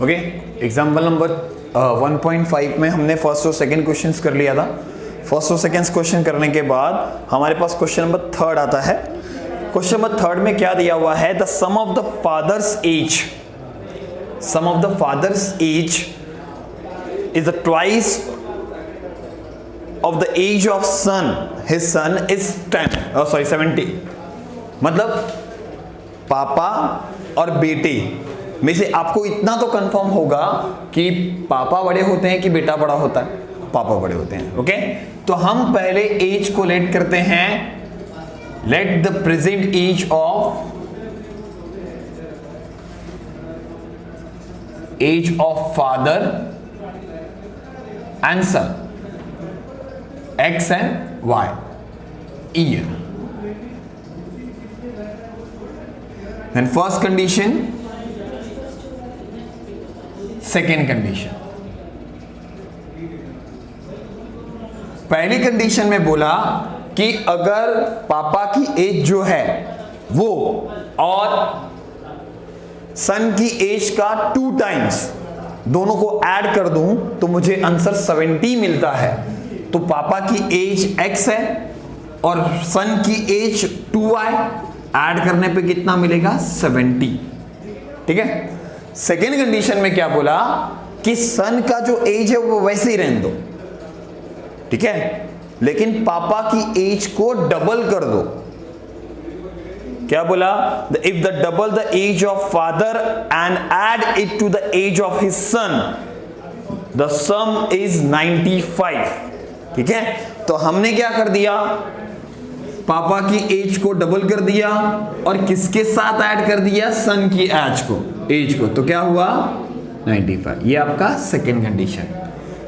Okay, example number 1.5 में हमने first और सेकंड क्वेश्चंस कर लिया था। फर्स्ट और सेकंड क्वेश्चन करने के बाद हमारे पास क्वेश्चन नंबर थर्ड आता है। क्वेश्चन नंबर थर्ड में क्या दिया हुआ है? The sum of the father's age, sum of the father's age is twice of the age of son, his son is 70। मतलब पापा और बेटे में से आपको इतना तो कंफर्म होगा कि पापा बड़े होते हैं कि बेटा बड़ा होता है? पापा बड़े होते हैं। ओके, तो हम पहले एज को लेट करते हैं। Let the present age of father and son x and y year. Then first condition, second condition. पहली कंडीशन में बोला कि अगर पापा की एज जो है वो और सन की एज का 2 टाइम्स दोनों को ऐड कर दूं तो मुझे आंसर 70 मिलता है। तो पापा की एज x है और सन की एज 2y, ऐड करने पे कितना मिलेगा? 70। ठीक है। सेकेंड कंडीशन में क्या बोला कि सन का जो एज है वो वैसे ही रहने दो, ठीक है, लेकिन पापा की एज को डबल कर दो। क्या बोला? If the double the age of father and add it to the age of his son, the sum is 95। ठीक है, तो हमने क्या कर दिया? पापा की एज को डबल कर दिया और किसके साथ ऐड कर दिया? सन की एज को। तो क्या हुआ? 95। ये आपका सेकेंड कंडीशन।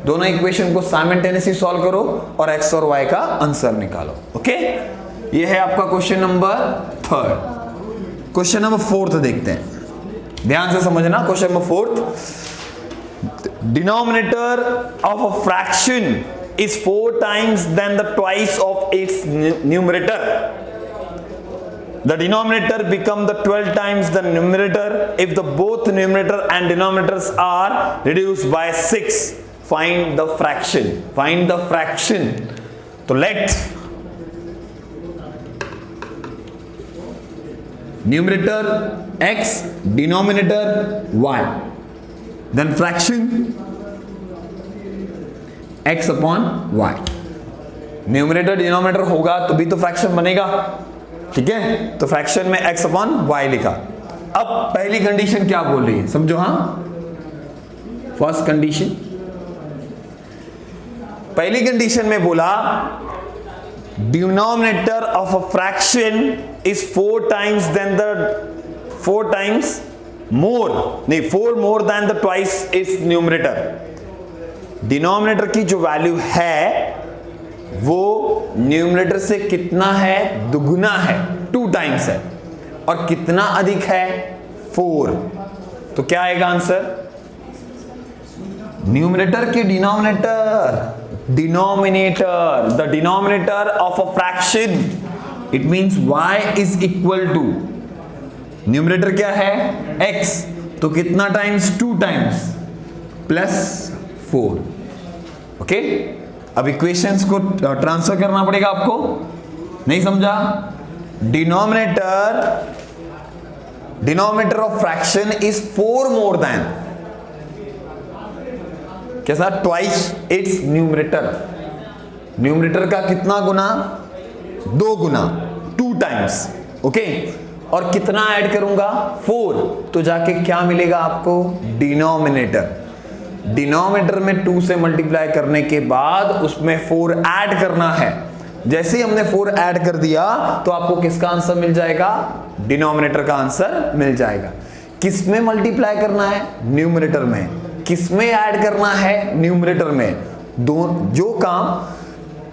दोनों इक्वेशन को साइमल्टेनियसली सॉल्व करो और x और y का आंसर निकालो। ओके, ये है आपका question number third. Question number fourth देखते हैं, ध्यान से समझना। Question number fourth, denominator of a fraction is 4 times than the twice of its numerator. The denominator become the 12 times the numerator if the both numerator and denominators are reduced by 6. Find the fraction. Find the fraction. So let numerator x, denominator y, then fraction x upon y। Numerator denominator होगा तो भी तो fraction बनेगा, ठीक है, तो fraction में x upon y लिखा। अब पहली कंडीशन क्या बोल रही है समझो। हाँ, फर्स्ट कंडीशन, पहली कंडीशन में बोला denominator of a fraction is 4 more than the twice its numerator। Denominator की जो वैल्यू है वो न्यूमरेटर से कितना है? दुगुना है, 2 टाइम्स है। और कितना अधिक है? 4। तो क्या आएगा आंसर? न्यूमरेटर की denominator, the denominator of a fraction, it means y is equal to, numerator क्या है? x, तो कितना टाइम्स? 2 times plus 4। ओके, अब इक्वेशंस को ट्रांसफर करना पड़ेगा आपको। नहीं समझा? Denominator of fraction is 4 more than, कैसा? Twice its numerator. न्यूमरेटर का कितना गुना? 2 गुना, 2 टाइम्स। ओके, और कितना ऐड करूंगा? 4, तो जाके क्या मिलेगा आपको? डिनोमिनेटर। डिनोमिनेटर में 2 से मल्टीप्लाई करने के बाद उसमें 4 ऐड करना है। जैसे ही हमने 4 ऐड कर दिया तो आपको किसका आंसर मिल जाएगा? डिनोमिनेटर का आंसर मिल जाएगा। किस में मल्टीप्लाई करना है? न्यूमरेटर में। किस में ऐड करना है? न्यूमरेटर में। जो काम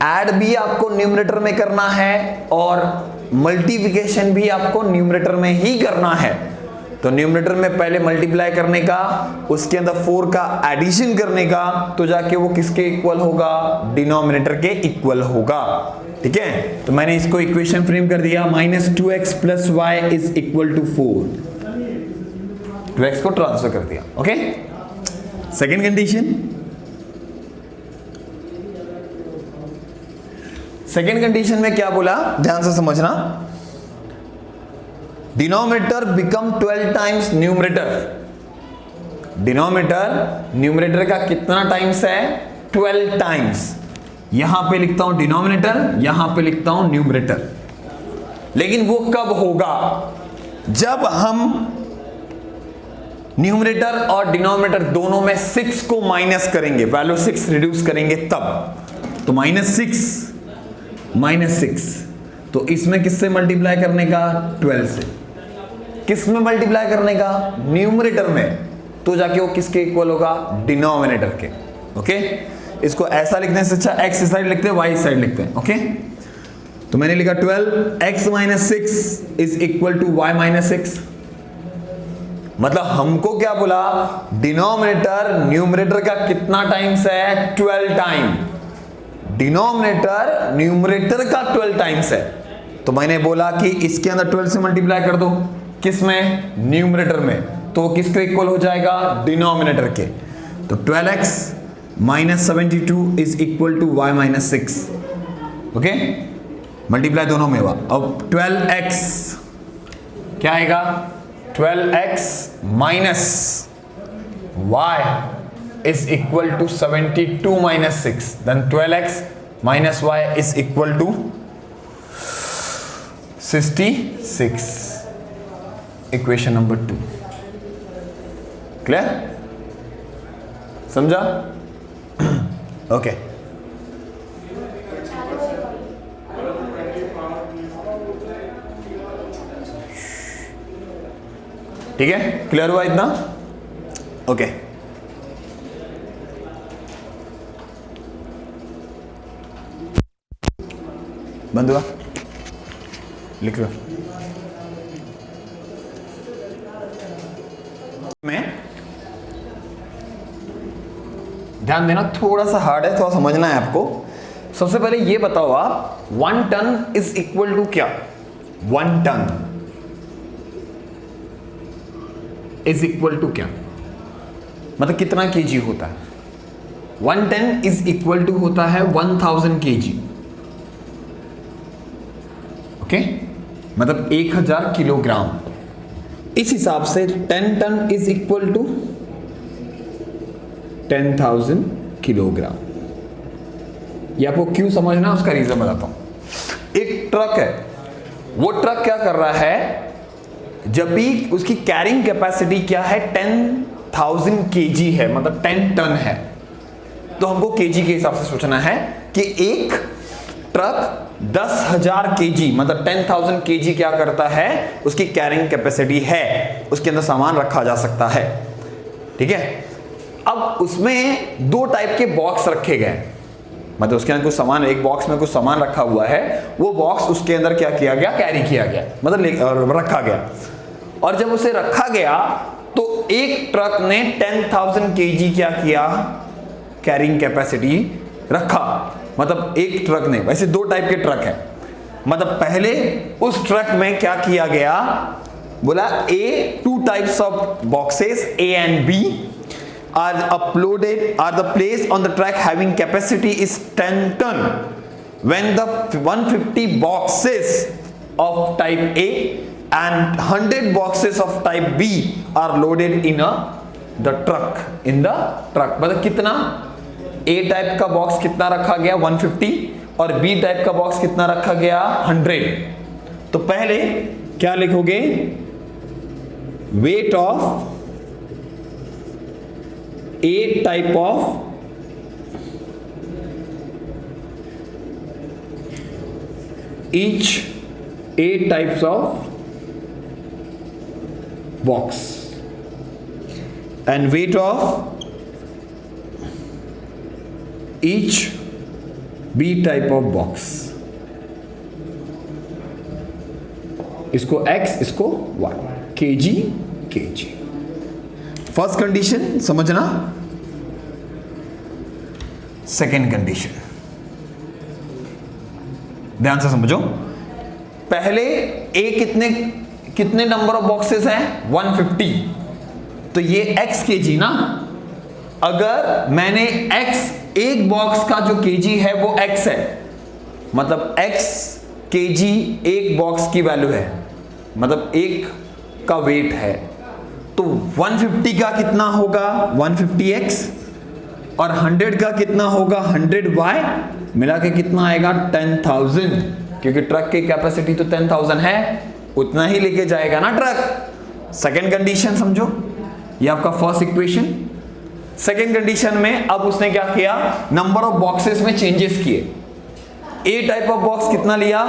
ऐड भी आपको न्यूमरेटर में करना है और मल्टीप्लिकेशन भी आपको न्यूमरेटर में ही करना है। तो न्यूमरेटर में पहले मल्टीप्लाई करने का, उसके अंदर 4 का एडिशन करने का, तो जाके वो किसके इक्वल होगा? डिनोमिनेटर के इक्वल होगा। ठीक है, तो मैंने इसको इक्वेशन फ्रेम कर दिया, -2x + y is equal to 4। 2x को ट्रांसफर कर दिया। Okay, second condition, second condition में क्या बोला, ध्यान से समझना, denominator become 12 times numerator. Denominator numerator का कितना टाइम्स है, 12 टाइम्स। यहां पे लिखता हूं डिनोमिनेटर, यहां पे लिखता हूं न्यूमरेटर। लेकिन वो कब होगा, जब हम न्यूमरेटर और डिनोमिनेटर दोनों में 6 को माइनस करेंगे, वैल्यू 6 रिड्यूस करेंगे तब। तो -6 तो इसमें किससे मल्टीप्लाई करने का, 12 से। किस में मल्टीप्लाई करने का, न्यूमरेटर में, तो जाके वो किसके इक्वल होगा, डिनोमिनेटर के। ओके, इसको ऐसा लिखने से अच्छा x इस साइड लिखते हैं, y इस साइड लिखते हैं। ओके, तो मैंने लिखा 12x - 6 is equal to y - 6। मतलब हमको क्या बोला, डिनोमिनेटर न्यूमरेटर का कितना टाइम्स है, 12 टाइम। डिनोमिनेटर न्यूमरेटर का 12 टाइम्स है। तो मैंने बोला कि इसके अंदर 12 से मल्टीप्लाई कर दो, किस में, न्यूमरेटर में, तो किसके इक्वल हो जाएगा, डिनोमिनेटर के। तो 12x - 72 is equal to y - 6। Okay, multiply दोनों में हुआ। अब 12x क्या आएगा, 12x minus y is equal to 72 minus 6, then 12x minus y is equal to 66, equation number 2। Clear, समझा? ओके, ठीक है, क्लियर हुआ इतना? ओके, बंद हुआ, लिख लो। में ध्यान देना, थोड़ा सा हार्ड है, थोड़ा समझना है आपको। सबसे पहले ये बताओ आप, 1 टन इज इक्वल टू क्या, 1 टन इज इक्वल टू क्या, मतलब कितना केजी होता है। 1 टन इज इक्वल टू होता है 1000 केजी। ओके, मतलब 1000 किलोग्राम। इस हिसाब से 10 ton is equal to 10,000 kilogram. ये आपको क्यों समझना, उसका रीजन बताता हूं। एक ट्रक है, वो ट्रक क्या कर रहा है, जब भी उसकी कैरिंग कैपेसिटी क्या है, 10,000 केजी है, मतलब 10 टन है। तो हमको केजी के हिसाब से सोचना है कि एक ट्रक 10,000 केजी, मतलब 10,000 केजी क्या करता है, उसकी कैरिंग कैपेसिटी है, उसके अंदर सामान रखा जा सकता है। ठीक है, अब उसमें 2 टाइप के बॉक्स रखे गए, मतलब उसके अंदर कुछ सामान, एक बॉक्स में कुछ सामान रखा हुआ है, वो बॉक्स उसके अंदर क्या किया गया, कैरी किया गया, मतलब रखा गया। और जब उसे रखा गया तो एक ट्रक ने 10,000 केजी क्या किया, कैरिंग कैपेसिटी रखा। मतलब एक ट्रक ने, वैसे 2 टाइप के ट्रक है, मतलब पहले उस ट्रक में क्या किया गया, बोला two types of boxes A and B are uploaded, are the place on the track having capacity is 10 ton. When the 150 boxes of type A and 100 boxes of type B are loaded in the truck, in the truck, मतलब कितना, A type का box कितना रखा गया, 150, और B type का box कितना रखा गया, 100। तो पहले क्या लिखोगे, weight of A type of each A types of box and weight of each B type of box। इसको X, इसको Y, kg kg। First condition समझना, सेकेंड कंडीशन ध्यान से समझो। पहले ए कितने नंबर ऑफ बॉक्सेस हैं, 150, तो ये x kg ना, अगर मैंने x, एक बॉक्स का जो kg है वो x है, मतलब x kg एक बॉक्स की वैल्यू है, मतलब एक का वेट है, तो 150 का कितना होगा 150x, और 100 का कितना होगा 100y, मिला के कितना आएगा 10,000, क्योंकि ट्रक की कैपेसिटी तो 10,000 है, उतना ही लेके जाएगा ना ट्रक। सेकेंड कंडीशन समझो, ये आपका फर्स्ट इक्वेशन। सेकेंड कंडीशन में अब उसने क्या किया, नंबर ऑफ बॉक्सेस में चेंजेस किए। ए टाइप ऑफ बॉक्स कितना लिया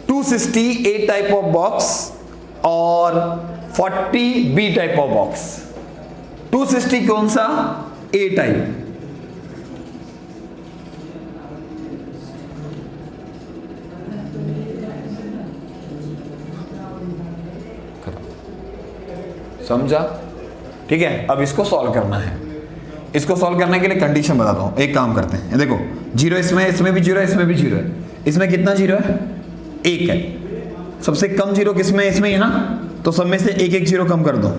260 ए टाइप ऑफ बॉक्स और 40 बी टाइप ऑफ बॉक्स। 260 कौन सा, ए टाइप, समझा, ठीक है। अब इसको सॉल्व करना है। इसको सॉल्व करने के लिए कंडीशन बताता हूं, एक काम करते हैं, देखो जीरो इसमें, इसमें भी जीरो है, इसमें भी जीरो है, इसमें कितना जीरो है, एक है, सबसे कम जीरो किसमें, इसमें है ना, तो सब में से एक एक जीरो कम कर दो,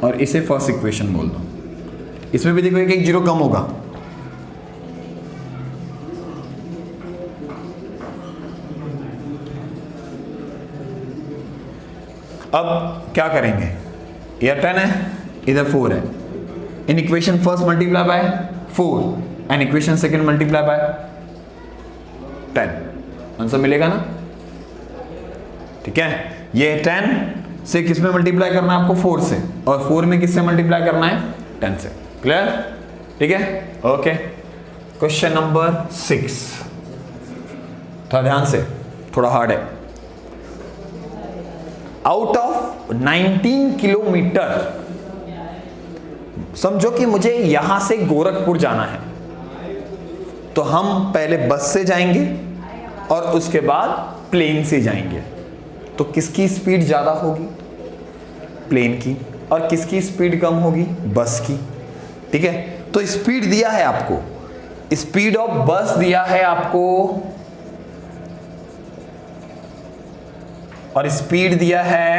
और इसे फर्स्ट इक्वेशन बोल दो। इसमें भी देखो एक एक जीरो कम होगा, अब क्या करेंगे, इधर 10 है, इधर 4 है, in equation first multiply by 4 and equation second multiply by 10, answer मिलेगा ना, ठीक है। ये 10 से किस में मल्टीप्लाई करना है आपको, 4 से, और 4 में किससे मल्टीप्लाई करना है, 10 से, क्लियर, ठीक है, ओके। क्वेश्चन नंबर 6, थोड़ा ध्यान से, थोड़ा हार्ड है। आउट ऑफ 19 किलोमीटर, समझो कि मुझे यहां से गोरखपुर जाना है, तो हम पहले बस से जाएंगे और उसके बाद प्लेन से जाएंगे, तो किसकी स्पीड ज्यादा होगी, प्लेन की, और किसकी स्पीड कम होगी, बस की, ठीक है। तो स्पीड दिया है आपको, स्पीड ऑफ बस दिया है आपको, और स्पीड दिया है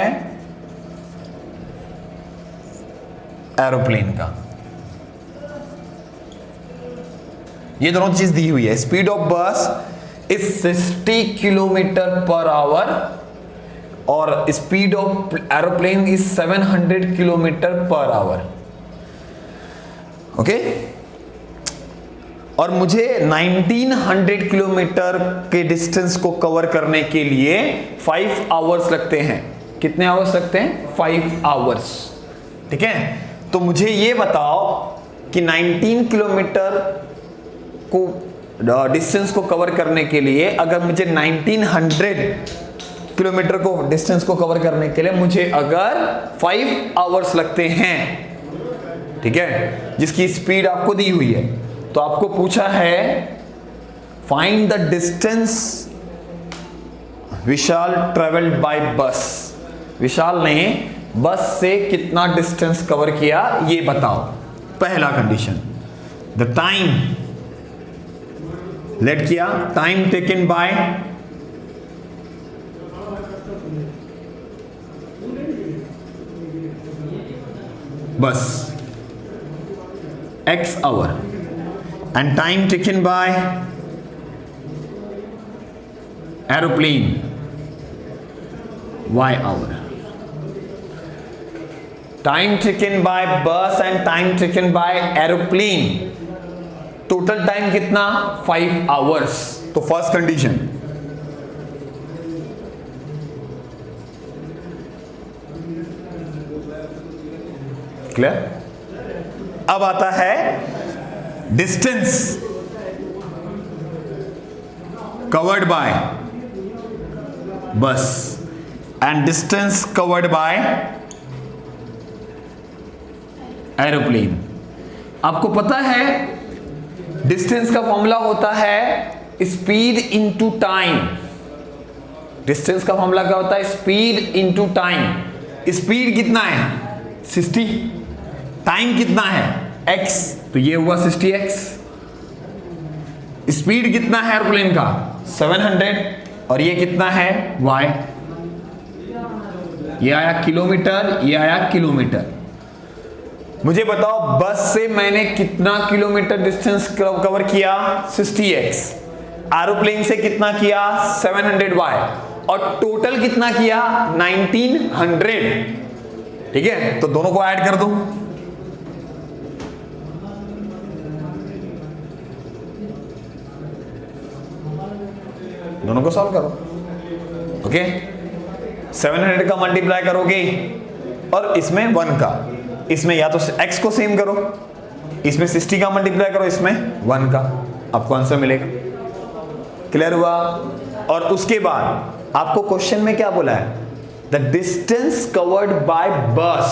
एरोप्लेन का, ये दोनों चीज दी हुई है। स्पीड ऑफ बस इज 60 किलोमीटर पर आवर और speed of aeroplane is 700 kilometre per hour, okay. और मुझे 1900 किलोमीटर के डिस्टेंस को कवर करने के लिए 5 आवर्स लगते हैं। कितने आवर्स लगते हैं, 5 आवर्स, ठीक है। तो मुझे ये बताओ कि 19 किलोमीटर को डिस्टेंस को कवर करने के लिए, अगर मुझे 1900 किलोमीटर को डिस्टेंस को कवर करने के लिए मुझे अगर 5 आवर्स लगते हैं, ठीक है, जिसकी स्पीड आपको दी हुई है, तो आपको पूछा है find the distance Vishal travelled by बस। विशाल ने बस से कितना डिस्टेंस कवर किया ये बताओ। पहला कंडीशन, द टाइम लेट किया, टाइम टेकन बाय बस x hour and time taken by aeroplane y hour. Time taken by bus and time taken by aeroplane, total time कितना 5 hours। तो फर्स्ट कंडीशन, क्लियर। अब आता है distance covered by बस and distance covered by aeroplane. आपको पता है distance का फॉर्मूला होता है स्पीड इनटू टाइम। डिस्टेंस का फॉर्मूला क्या होता है, स्पीड इनटू टाइम। स्पीड कितना है 60, टाइम कितना है x, तो ये हुआ 60x। स्पीड कितना है एयरप्लेन का 700, और ये कितना है y, ये आया किलोमीटर, ये आया किलोमीटर। मुझे बताओ बस से मैंने कितना किलोमीटर डिस्टेंस कवर किया 60x, एरोप्लेन से कितना किया 700y, और टोटल कितना किया 1900। ठीक है, तो दोनों को ऐड कर दो। दोनों को सॉल्व करो। ओके, 700 का मल्टीप्लाई करोगे और इसमें 1 का, इसमें या तो x को सेम करो, इसमें 60 का मल्टीप्लाई करो, इसमें 1 का, आपको आंसर मिलेगा। क्लियर हुआ? और उसके बाद आपको क्वेश्चन में क्या बोला है, द डिस्टेंस कवर्ड बाय बस।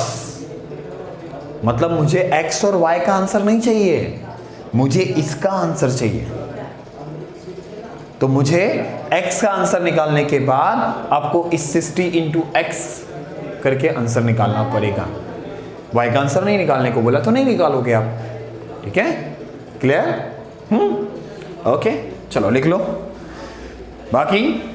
मतलब मुझे x और y का आंसर नहीं चाहिए, मुझे इसका आंसर चाहिए। तो मुझे x का आंसर निकालने के बाद आपको इस 60 इंटू x करके आंसर निकालना पड़ेगा। y का आंसर नहीं निकालने को बोला तो नहीं निकालोगे आप। ठीक है, क्लियर? ओके, चलो लिख लो। बाकी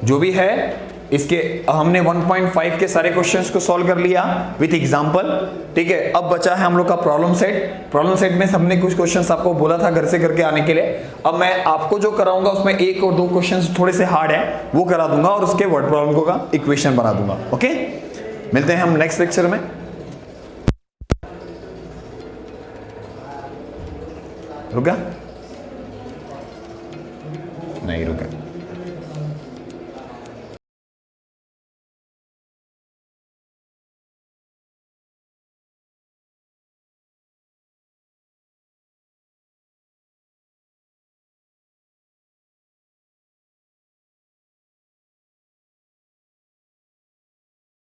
जो भी है इसके हमने 1.5 के सारे क्वेश्चंस को सॉल्व कर लिया विथ एग्जांपल। ठीक है, अब बचा है हम लोग का प्रॉब्लम सेट। प्रॉब्लम सेट में हमने कुछ क्वेश्चंस आपको बोला था घर से करके आने के लिए। अब मैं आपको जो कराऊंगा उसमें 1 और 2 क्वेश्चंस थोड़े से हार्ड है, वो करा दूंगा और उसके वर्ड प्रॉब्लम का इक्वेशन बना दूंगा। ओके, मिलते हैं हम नेक्स्ट लेक्चर में। रुका नहीं रुका।